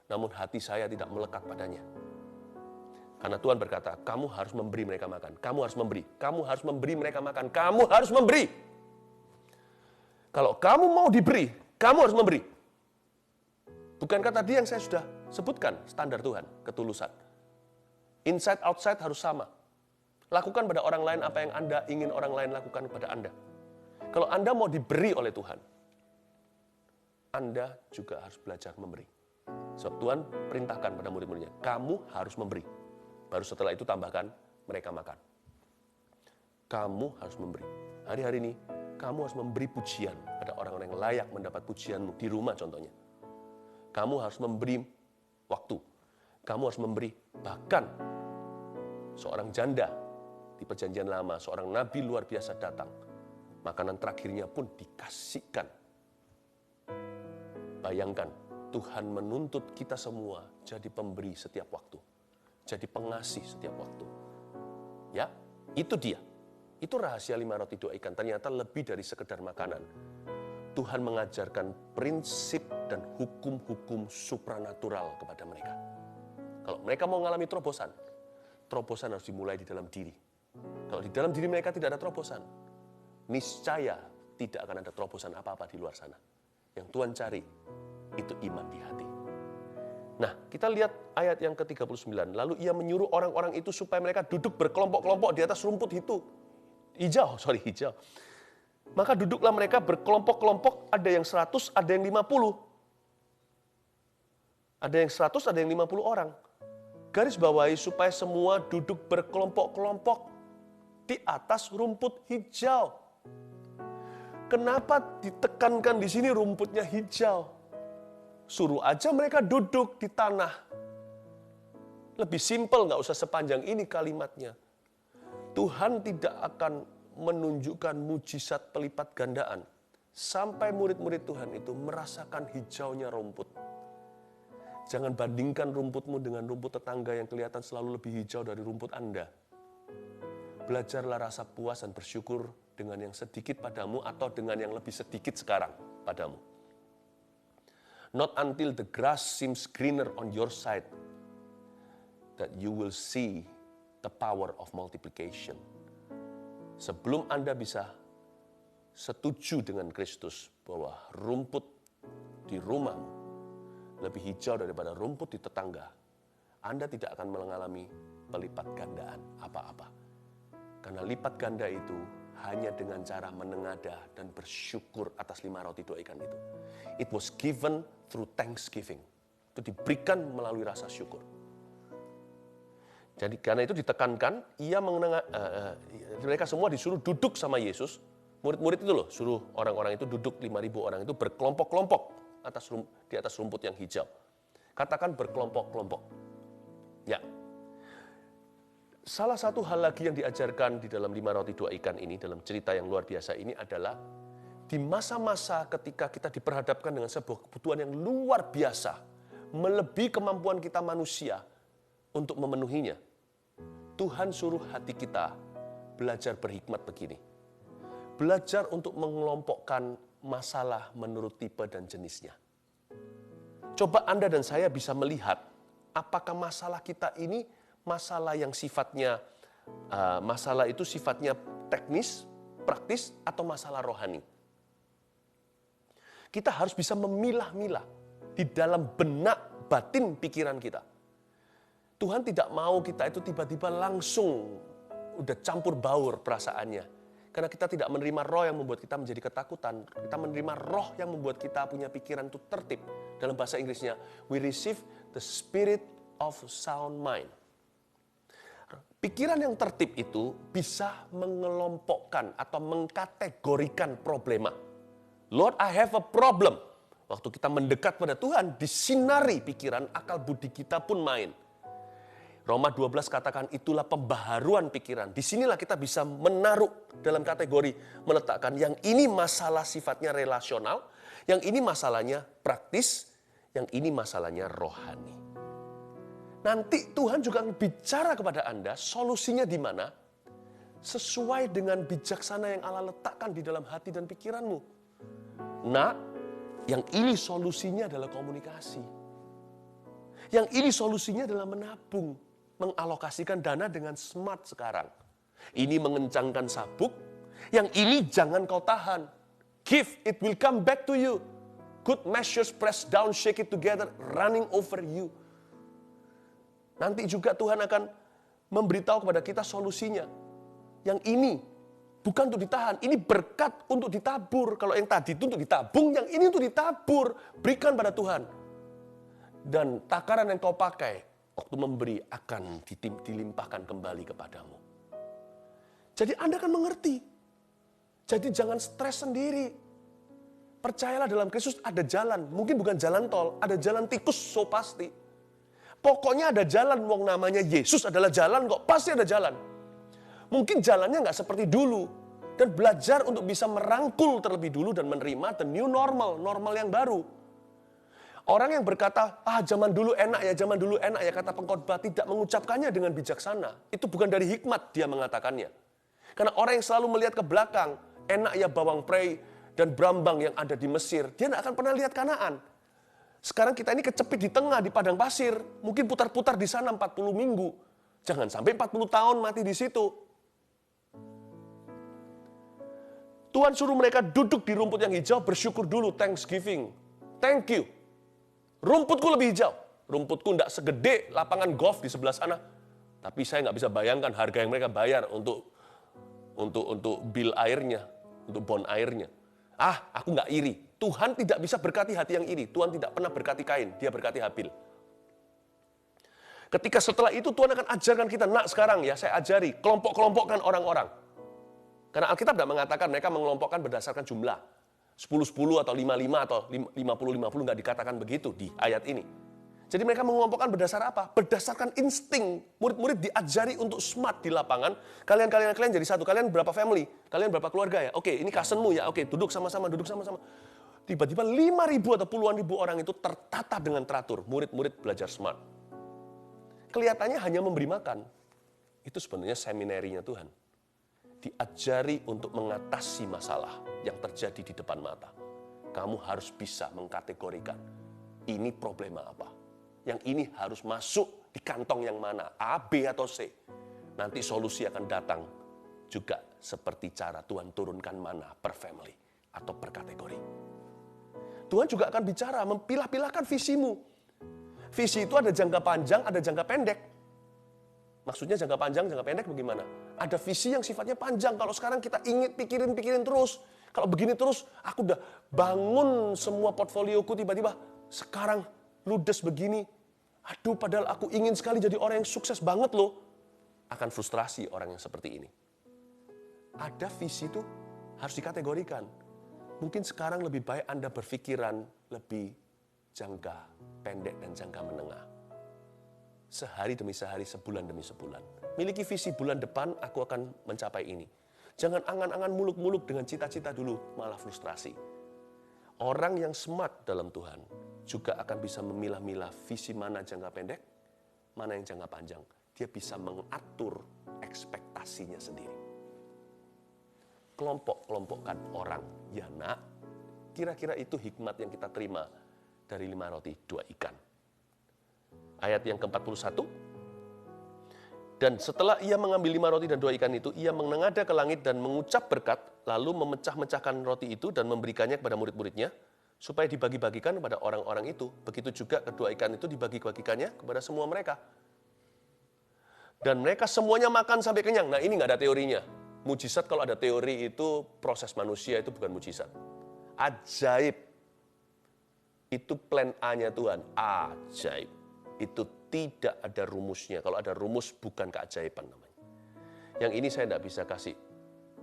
Namun hati saya tidak melekat padanya. Karena Tuhan berkata, kamu harus memberi mereka makan. Kamu harus memberi. Kamu harus memberi mereka makan. Kamu harus memberi. Kalau kamu mau diberi, kamu harus memberi. Bukankah tadi yang saya sudah sebutkan, standar Tuhan, ketulusan. Inside, outside harus sama. Lakukan pada orang lain apa yang Anda ingin orang lain lakukan kepada Anda. Kalau Anda mau diberi oleh Tuhan, Anda juga harus belajar memberi. Sebab Tuhan perintahkan pada murid-muridnya, kamu harus memberi. Baru setelah itu tambahkan, mereka makan. Kamu harus memberi. Hari-hari ini, kamu harus memberi pujian pada orang-orang yang layak mendapat pujianmu. Di rumah contohnya. Kamu harus memberi waktu. Kamu harus memberi, bahkan seorang janda di perjanjian lama, seorang nabi luar biasa datang. Makanan terakhirnya pun dikasihkan. Bayangkan, Tuhan menuntut kita semua jadi pemberi setiap waktu. Jadi pengasih setiap waktu. Ya, itu dia. Itu rahasia 5 roti 2 ikan. Ternyata lebih dari sekedar makanan. Tuhan mengajarkan prinsip dan hukum-hukum supranatural kepada mereka. Kalau mereka mau mengalami terobosan harus dimulai di dalam diri. Kalau di dalam diri mereka tidak ada terobosan, niscaya tidak akan ada terobosan apa-apa di luar sana. Yang Tuhan cari, itu iman di hati. Nah, kita lihat ayat yang ke-39. Lalu ia menyuruh orang-orang itu supaya mereka duduk berkelompok-kelompok di atas rumput hijau. Maka duduklah mereka berkelompok-kelompok, ada yang 100, ada yang 50. Ada yang 100, ada yang 50 orang. Garis bawahi supaya semua duduk berkelompok-kelompok di atas rumput hijau. Kenapa ditekankan di sini rumputnya hijau? Suruh aja mereka duduk di tanah. Lebih simpel, nggak usah sepanjang ini kalimatnya. Tuhan tidak akan menunjukkan mujizat pelipat gandaan sampai murid-murid Tuhan itu merasakan hijaunya rumput. Jangan bandingkan rumputmu dengan rumput tetangga yang kelihatan selalu lebih hijau dari rumput Anda. Belajarlah rasa puas dan bersyukur dengan yang sedikit padamu atau dengan yang lebih sedikit sekarang padamu. Not until the grass seems greener on your side that you will see the power of multiplication. Sebelum Anda bisa setuju dengan Kristus bahwa rumput di rumahmu lebih hijau daripada rumput di tetangga, Anda tidak akan mengalami pelipat gandaan apa-apa. Karena lipat ganda itu hanya dengan cara menengadah dan bersyukur atas 5 roti 2 ikan itu. It was given through thanksgiving. Itu diberikan melalui rasa syukur. Jadi karena itu ditekankan, mereka semua disuruh duduk sama Yesus. Murid-murid itu loh, suruh orang-orang itu duduk, 5.000 orang itu berkelompok-kelompok di atas rumput yang hijau. Katakan berkelompok-kelompok. Ya. Salah satu hal lagi yang diajarkan di dalam 5 roti 2 ikan ini, dalam cerita yang luar biasa ini adalah di masa-masa ketika kita diperhadapkan dengan sebuah kebutuhan yang luar biasa, melebihi kemampuan kita manusia untuk memenuhinya. Tuhan suruh hati kita belajar berhikmat begini. Belajar untuk mengelompokkan masalah menurut tipe dan jenisnya. Coba Anda dan saya bisa melihat apakah masalah kita ini masalah yang sifatnya masalah itu sifatnya teknis, praktis, atau masalah rohani. Kita harus bisa memilah-milah di dalam benak batin pikiran kita. Tuhan tidak mau kita itu tiba-tiba langsung udah campur baur perasaannya. Karena kita tidak menerima roh yang membuat kita menjadi ketakutan. Kita menerima roh yang membuat kita punya pikiran itu tertib. Dalam bahasa Inggrisnya, we receive the spirit of sound mind. Pikiran yang tertib itu bisa mengelompokkan atau mengkategorikan problema. Lord, I have a problem. Waktu kita mendekat pada Tuhan, disinari pikiran, akal budi kita pun main. Roma 12 katakan itulah pembaharuan pikiran. Disinilah kita bisa menaruh dalam kategori, meletakkan yang ini masalah sifatnya relasional, yang ini masalahnya praktis, yang ini masalahnya rohani. Nanti Tuhan juga bicara kepada Anda, solusinya di mana? Sesuai dengan bijaksana yang Allah letakkan di dalam hati dan pikiranmu. Nah, yang ini solusinya adalah komunikasi. Yang ini solusinya adalah menabung. Mengalokasikan dana dengan smart sekarang. Ini mengencangkan sabuk, yang ini jangan kau tahan. Give, it will come back to you. Good measures pressed down, shake it together, running over you. Nanti juga Tuhan akan memberitahu kepada kita solusinya. Yang ini bukan untuk ditahan, ini berkat untuk ditabur. Kalau yang tadi itu untuk ditabung, yang ini untuk ditabur. Berikan pada Tuhan. Dan takaran yang kau pakai waktu memberi akan dilimpahkan kembali kepadamu. Jadi Anda akan mengerti. Jadi jangan stres sendiri. Percayalah dalam Kristus ada jalan. Mungkin bukan jalan tol, ada jalan tikus, so pasti. Pokoknya ada jalan, wong namanya Yesus adalah jalan kok, pasti ada jalan. Mungkin jalannya nggak seperti dulu. Dan belajar untuk bisa merangkul terlebih dulu dan menerima the new normal, normal yang baru. Orang yang berkata, zaman dulu enak ya, zaman dulu enak ya, kata pengkhotbah, tidak mengucapkannya dengan bijaksana. Itu bukan dari hikmat dia mengatakannya. Karena orang yang selalu melihat ke belakang, enak ya bawang prei dan brambang yang ada di Mesir, dia tidak akan pernah lihat Kanaan. Sekarang kita ini kecepit di tengah, di padang pasir, mungkin putar-putar di sana 40 minggu. Jangan sampai 40 tahun mati di situ. Tuhan suruh mereka duduk di rumput yang hijau, bersyukur dulu, thanksgiving. Thank you. Rumputku lebih hijau. Rumputku tidak segede lapangan golf di sebelah sana. Tapi saya nggak bisa bayangkan harga yang mereka bayar untuk bil airnya, untuk bon airnya. Aku nggak iri. Tuhan tidak bisa berkati hati yang iri. Tuhan tidak pernah berkati Kain, dia berkati Habil. Ketika setelah itu Tuhan akan ajarkan kita, sekarang ya saya ajari, kelompok-kelompokkan orang-orang. Karena Alkitab tidak mengatakan mereka mengelompokkan berdasarkan jumlah. 10-10 atau 5-5 atau 50-50 nggak dikatakan begitu di ayat ini. Jadi mereka mengelompokkan berdasar apa? Berdasarkan insting. Murid-murid diajari untuk smart di lapangan. Kalian jadi satu. Kalian berapa family? Kalian berapa keluarga ya? Oke, ini cousinmu ya. Oke, duduk sama-sama. Tiba-tiba 5.000 atau puluhan ribu orang itu tertata dengan teratur. Murid-murid belajar smart. Kelihatannya hanya memberi makan. Itu sebenarnya seminarinya Tuhan. Diajari untuk mengatasi masalah yang terjadi di depan mata. Kamu harus bisa mengkategorikan. Ini problema apa? Yang ini harus masuk di kantong yang mana? A, B, atau C. Nanti solusi akan datang juga seperti cara Tuhan turunkan mana per family atau per kategori. Tuhan juga akan bicara, mempilah-pilahkan visimu. Visi itu ada jangka panjang, ada jangka pendek. Maksudnya jangka panjang, jangka pendek bagaimana? Ada visi yang sifatnya panjang. Kalau sekarang kita ingin pikirin terus. Kalau begini terus, aku udah bangun semua portfolioku tiba-tiba. Sekarang ludes begini. Aduh, padahal aku ingin sekali jadi orang yang sukses banget loh. Akan frustrasi orang yang seperti ini. Ada visi itu harus dikategorikan. Mungkin sekarang lebih baik Anda berpikiran lebih jangka pendek dan jangka menengah. Sehari demi sehari, sebulan demi sebulan. Miliki visi bulan depan, aku akan mencapai ini. Jangan angan-angan muluk-muluk dengan cita-cita dulu, malah frustrasi. Orang yang smart dalam Tuhan juga akan bisa memilah-milah visi mana jangka pendek, mana yang jangka panjang. Dia bisa mengatur ekspektasinya sendiri. Kelompok-kelompokkan orang, ya nak, kira-kira itu hikmat yang kita terima dari 5 roti 2 ikan. Ayat yang ke-41, dan setelah ia mengambil 5 roti dan 2 ikan itu, ia menengadah ke langit dan mengucap berkat, lalu memecah-mecahkan roti itu dan memberikannya kepada murid-muridnya, supaya dibagi-bagikan kepada orang-orang itu. Begitu juga kedua ikan itu dibagi-bagikannya kepada semua mereka. Dan mereka semuanya makan sampai kenyang. Nah, ini nggak ada teorinya. Mujizat kalau ada teori itu proses manusia, itu bukan mujizat. Ajaib. Itu plan A-nya Tuhan. Ajaib. Itu tidak ada rumusnya. Kalau ada rumus, bukan keajaiban namanya. Yang ini saya tidak bisa kasih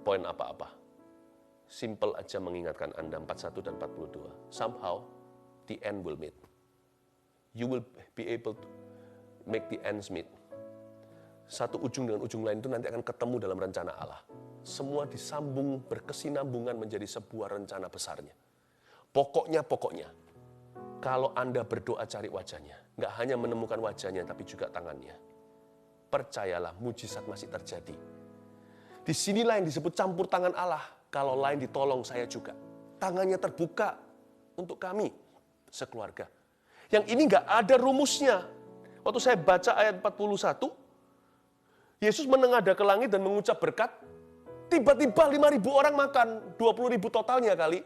poin apa-apa. Simple aja mengingatkan Anda 41 dan 42. Somehow, the end will meet. You will be able to make the ends meet. Satu ujung dengan ujung lain itu nanti akan ketemu dalam rencana Allah. Semua disambung, berkesinambungan menjadi sebuah rencana besarnya. Pokoknya, kalau Anda berdoa cari wajahnya, nggak hanya menemukan wajahnya, tapi juga tangannya. Percayalah, mujizat masih terjadi. Disinilah yang disebut campur tangan Allah. Kalau lain ditolong, saya juga. Tangannya terbuka untuk kami, sekeluarga. Yang ini nggak ada rumusnya. Waktu saya baca ayat 41, Yesus menengadah ke langit dan mengucap berkat. Tiba-tiba 5.000 orang makan, 20.000 totalnya kali.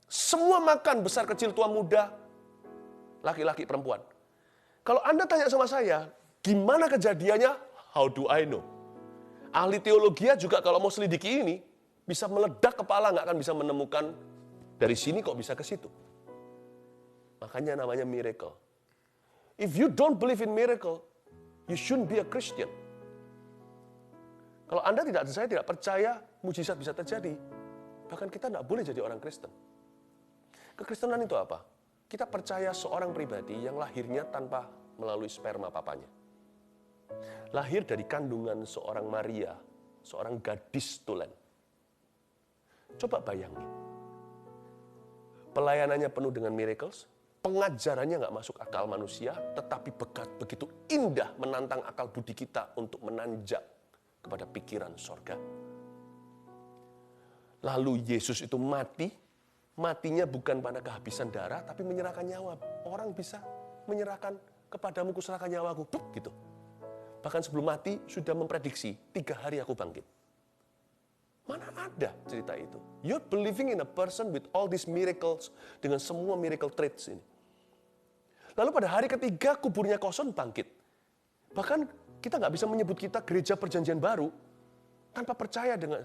Semua makan, besar kecil tua muda, laki-laki perempuan. Kalau Anda tanya sama saya, gimana kejadiannya? How do I know? Ahli teologi juga kalau mau selidiki ini, bisa meledak kepala, nggak akan bisa menemukan dari sini kok bisa ke situ. Makanya namanya miracle. If you don't believe in miracle, You shouldn't be a Christian. Kalau saya tidak percaya mujizat bisa terjadi, bahkan kita tidak boleh jadi orang Kristen. Kekristenan itu apa? Kita percaya seorang pribadi yang lahirnya tanpa melalui sperma papanya. Lahir dari kandungan seorang Maria, seorang gadis tulen. Coba bayangin. Pelayanannya penuh dengan miracles, pengajarannya nggak masuk akal manusia, tetapi begitu indah menantang akal budi kita untuk menanjak kepada pikiran sorga. Lalu Yesus itu matinya bukan pada kehabisan darah, tapi menyerahkan nyawa. Orang bisa menyerahkan kepadamu, kuserahkan nyawaku, gitu. Bahkan sebelum mati sudah memprediksi, 3 hari aku bangkit. Mana ada cerita itu? You're believing in a person with all these miracles, dengan semua miracle traits ini. Lalu pada hari ketiga kuburnya kosong, bangkit. Bahkan kita nggak bisa menyebut kita gereja perjanjian baru tanpa percaya dengan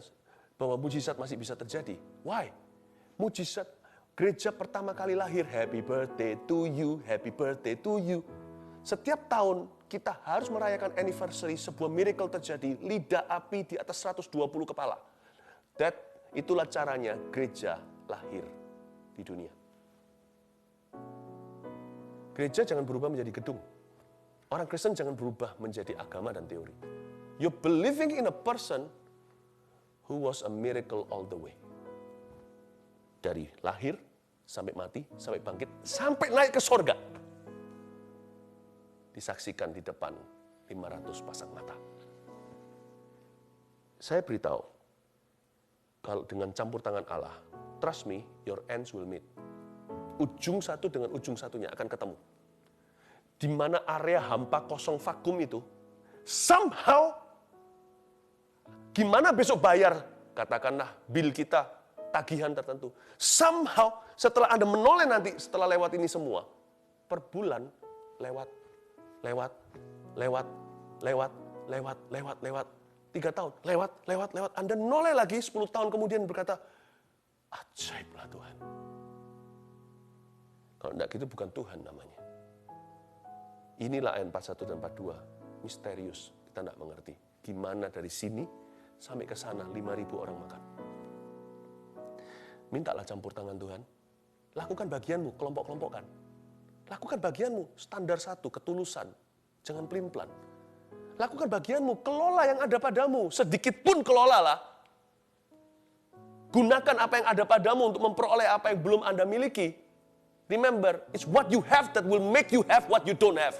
bahwa mujizat masih bisa terjadi. Why? Mujizat gereja pertama kali lahir, happy birthday to you, happy birthday to you. Setiap tahun kita harus merayakan anniversary sebuah miracle terjadi, lidah api di atas 120 kepala. Itulah caranya gereja lahir di dunia. Gereja jangan berubah menjadi gedung. Orang Kristen jangan berubah menjadi agama dan teori. You're believing in a person who was a miracle all the way. Dari lahir, sampai mati, sampai bangkit, sampai naik ke sorga. Disaksikan di depan 500 pasang mata. Saya beritahu, kalau dengan campur tangan Allah, trust me, your ends will meet. Ujung satu dengan ujung satunya akan ketemu. Di mana area hampa kosong vakum itu, somehow, gimana besok bayar, katakanlah bil kita, tagihan tertentu. Somehow, setelah Anda menoleh nanti, setelah lewat ini semua, per bulan, lewat, 3 tahun, lewat, Anda noleh lagi, 10 tahun kemudian berkata, ajaiblah Tuhan. Kalau enggak gitu bukan Tuhan namanya. Inilah ayat 41 dan 42, misterius, kita tidak mengerti. Gimana dari sini sampai ke sana 5.000 orang makan. Mintalah campur tangan Tuhan. Lakukan bagianmu, kelompok-kelompokkan. Lakukan bagianmu, standar 1, ketulusan. Jangan pelin-pelan. Lakukan bagianmu, kelola yang ada padamu. Sedikit pun kelolalah. Gunakan apa yang ada padamu untuk memperoleh apa yang belum Anda miliki. Remember, it's what you have that will make you have what you don't have.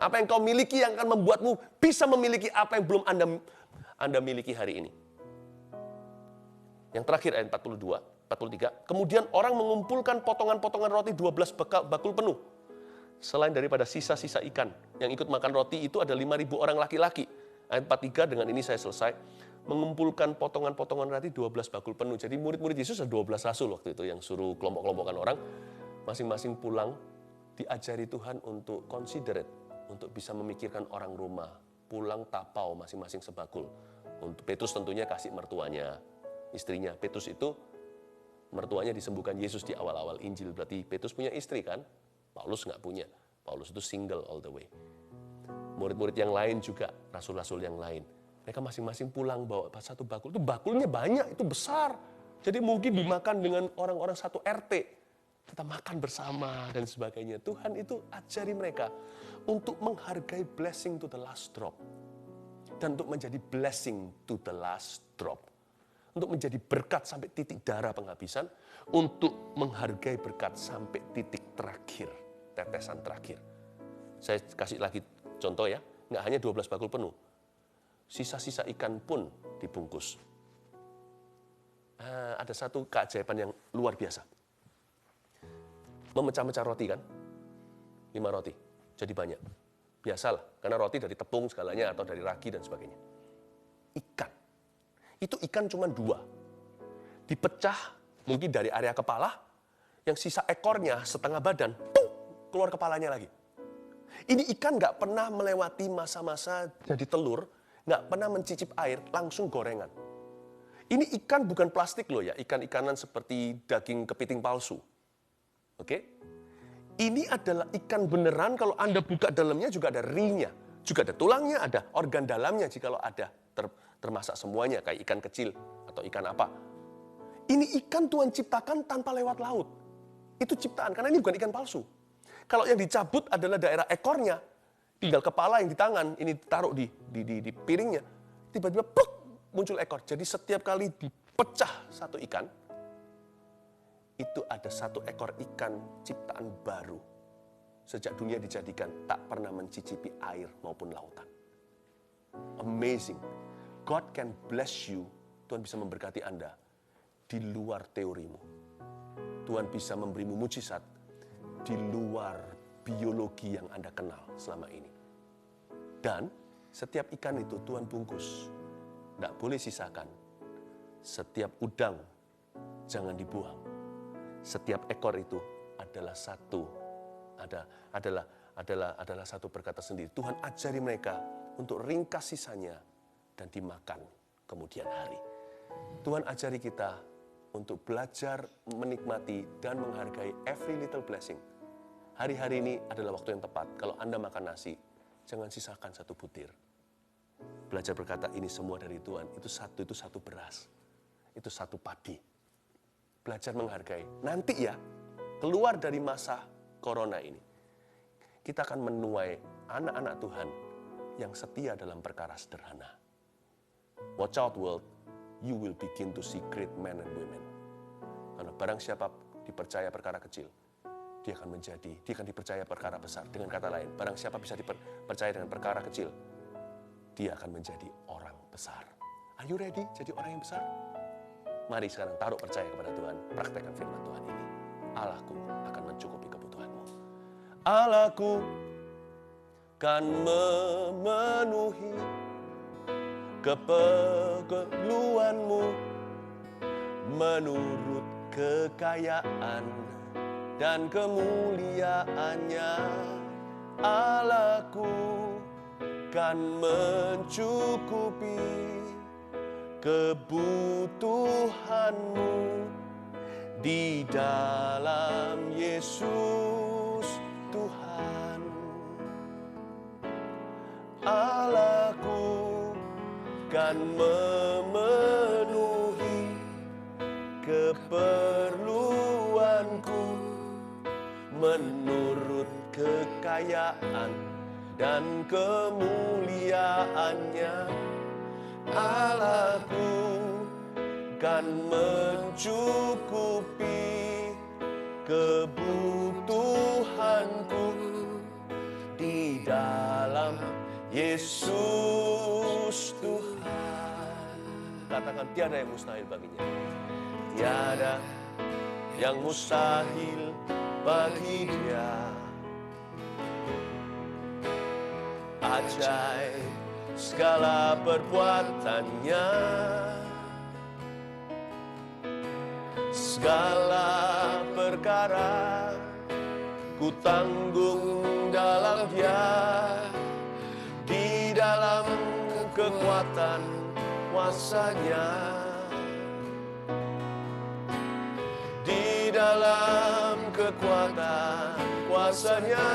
Apa yang kau miliki yang akan membuatmu bisa memiliki apa yang belum Anda miliki hari ini. Yang terakhir ayat 42, 43. Kemudian orang mengumpulkan potongan-potongan roti 12 bakul penuh. Selain daripada sisa-sisa ikan. Yang ikut makan roti itu ada 5.000 orang laki-laki. Ayat 43, dengan ini saya selesai. Mengumpulkan potongan-potongan roti 12 bakul penuh. Jadi murid-murid Yesus ada 12 rasul waktu itu yang suruh kelompok-kelompokkan orang. Masing-masing pulang, diajari Tuhan untuk considerate, untuk bisa memikirkan orang rumah. Pulang tapau masing-masing sebakul. Untuk Petrus tentunya kasih mertuanya, istrinya. Petrus itu mertuanya disembuhkan Yesus di awal-awal Injil. Berarti Petrus punya istri kan? Paulus nggak punya. Paulus itu single all the way. Murid-murid yang lain juga, rasul-rasul yang lain. Mereka masing-masing pulang bawa satu bakul. Itu bakulnya banyak, itu besar. Jadi mungkin dimakan dengan orang-orang satu RT. Kita makan bersama dan sebagainya. Tuhan itu ajari mereka untuk menghargai blessing to the last drop. Dan untuk menjadi blessing to the last drop. Untuk menjadi berkat sampai titik darah penghabisan. Untuk menghargai berkat sampai titik terakhir. Tetesan terakhir. Saya kasih lagi contoh ya. Nggak hanya 12 bakul penuh. Sisa-sisa ikan pun dibungkus. Ada satu keajaiban yang luar biasa. Memecah-mecah roti kan, 5 roti, jadi banyak. Biasalah, karena roti dari tepung segalanya atau dari ragi dan sebagainya. Ikan, itu ikan cuma 2. Dipecah mungkin dari area kepala, yang sisa ekornya setengah badan, keluar kepalanya lagi. Ini ikan nggak pernah melewati masa-masa jadi telur, nggak pernah mencicip air, langsung gorengan. Ini ikan bukan plastik loh ya, ikan-ikanan seperti daging kepiting palsu. Oke? Ini adalah ikan beneran, kalau Anda buka dalamnya juga ada rinya. Juga ada tulangnya, ada organ dalamnya jikalau ada, termasak semuanya kayak ikan kecil atau ikan apa. Ini ikan Tuhan ciptakan tanpa lewat laut. Itu ciptaan, karena ini bukan ikan palsu. Kalau yang dicabut adalah daerah ekornya, tinggal kepala yang di tangan, ini ditaruh di piringnya, tiba-tiba pluk, muncul ekor. Jadi setiap kali dipecah satu ikan, itu ada satu ekor ikan ciptaan baru. Sejak dunia dijadikan, tak pernah mencicipi air maupun lautan. Amazing. God can bless you. Tuhan bisa memberkati Anda di luar teorimu. Tuhan bisa memberimu mujizat di luar biologi yang Anda kenal selama ini. Dan setiap ikan itu Tuhan bungkus. Tidak boleh sisakan. Setiap udang jangan dibuang. Setiap ekor itu adalah satu berkata sendiri. Tuhan ajari mereka untuk ringkas sisanya dan dimakan kemudian hari. Tuhan ajari kita untuk belajar menikmati dan menghargai every little blessing. Hari-hari ini adalah waktu yang tepat. Kalau Anda makan nasi, jangan sisakan satu butir. Belajar berkata ini semua dari Tuhan. Itu satu beras. Itu satu padi. Belajar menghargai. Nanti ya, keluar dari masa corona ini, kita akan menuai anak-anak Tuhan yang setia dalam perkara sederhana. Watch out world, you will begin to see great men and women. Karena barang siapa dipercaya perkara kecil, dia akan dipercaya perkara besar. Dengan kata lain, barang siapa bisa dipercaya dengan perkara kecil, dia akan menjadi orang besar. Are you ready jadi orang yang besar? Mari sekarang taruh percaya kepada Tuhan, praktekkan firman Tuhan ini. Allahku akan mencukupi kebutuhanmu. Allahku kan memenuhi keperluanmu menurut kekayaan dan kemuliaannya. Allahku kan mencukupi kebutuhanmu di dalam Yesus Tuhan. Allahku kan memenuhi keperluanku menurut kekayaan dan kemuliaannya. Allahku kan mencukupi kebutuhanku di dalam Yesus Tuhan. Katakan tiada yang mustahil baginya. Tiada yang mustahil bagi Dia. Ajaib segala perbuatannya, segala perkara ku tanggung dalam Dia, di dalam kekuatan kuasa-Nya, di dalam kekuatan kuasa-Nya.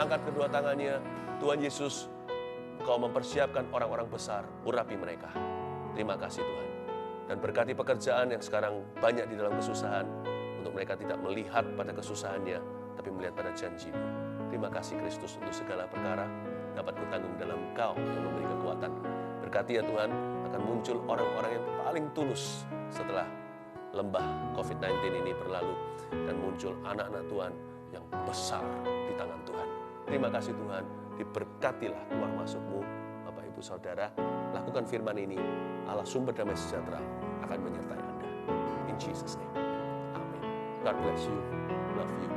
mengangkat kedua tangannya, Tuhan Yesus, Engkau mempersiapkan orang-orang besar, urapi mereka. Terima kasih Tuhan. Dan berkati pekerjaan yang sekarang banyak di dalam kesusahan, untuk mereka tidak melihat pada kesusahannya, tapi melihat pada janji-Mu. Terima kasih Kristus untuk segala perkara dapat kutanggung dalam Engkau yang memberi kekuatan. Berkati ya Tuhan, akan muncul orang-orang yang paling tulus setelah lembah COVID-19 ini berlalu, dan muncul anak-anak Tuhan yang besar di tangan Tuhan. Terima kasih Tuhan, diberkatilah keluar masukmu, Bapak Ibu Saudara. Lakukan firman ini, Allah sumber damai sejahtera akan menyertai Anda. In Jesus' name, amin. God bless you, love you.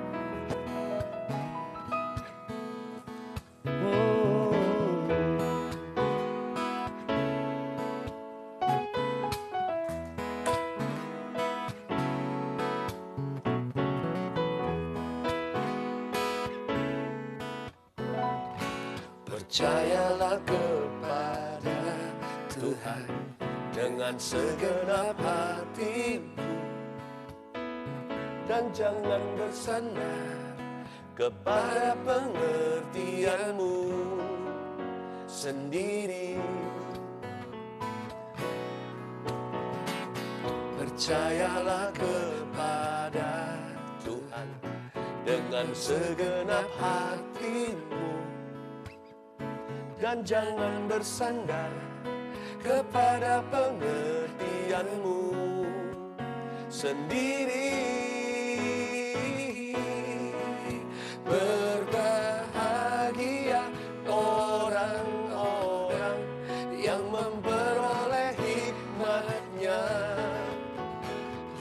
Percayalah kepada Tuhan dengan segenap hatimu, Dan jangan bersandar kepada pengertianmu sendiri. percayalah kepada Tuhan dengan segenap hatimu, dan jangan bersandar kepada pengertianmu sendiri. Berbahagia orang-orang yang memperoleh hikmat-Nya,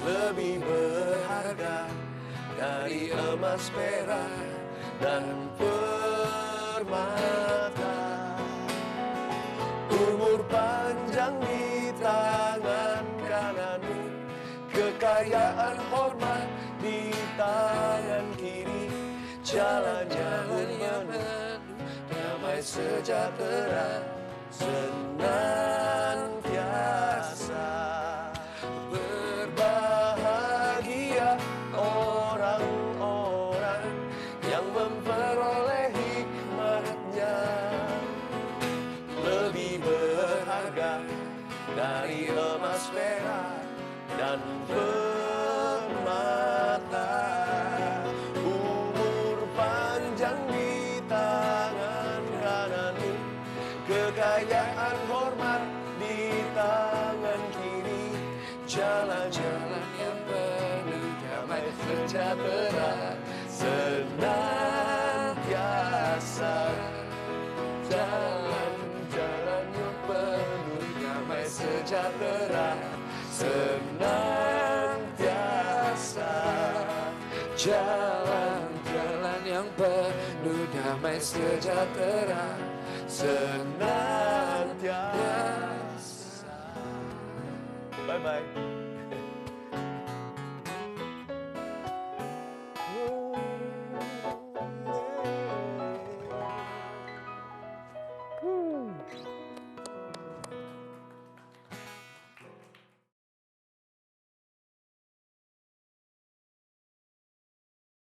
lebih berharga dari emas, perak, dan permata. Umur panjang di tangan kananmu, kekayaan hormat di tangan kiri, jalan-jalan yang penuh damai sejahtera senantiasa. Berbahagia orang-orang yang memperoleh hikmat-Nya, lebih berharga dari emas, perak, dan permata. Umur panjang di tangan kananmu, kekayaan hormat di tangan kiri, jalan-jalan yang penuh damai sejahtera senantiasa. Jalan-jalan yang penuh damai sejahtera senantiasa. jalan-jalan yang penuh damai sejahtera Senantiasa. Bye-bye.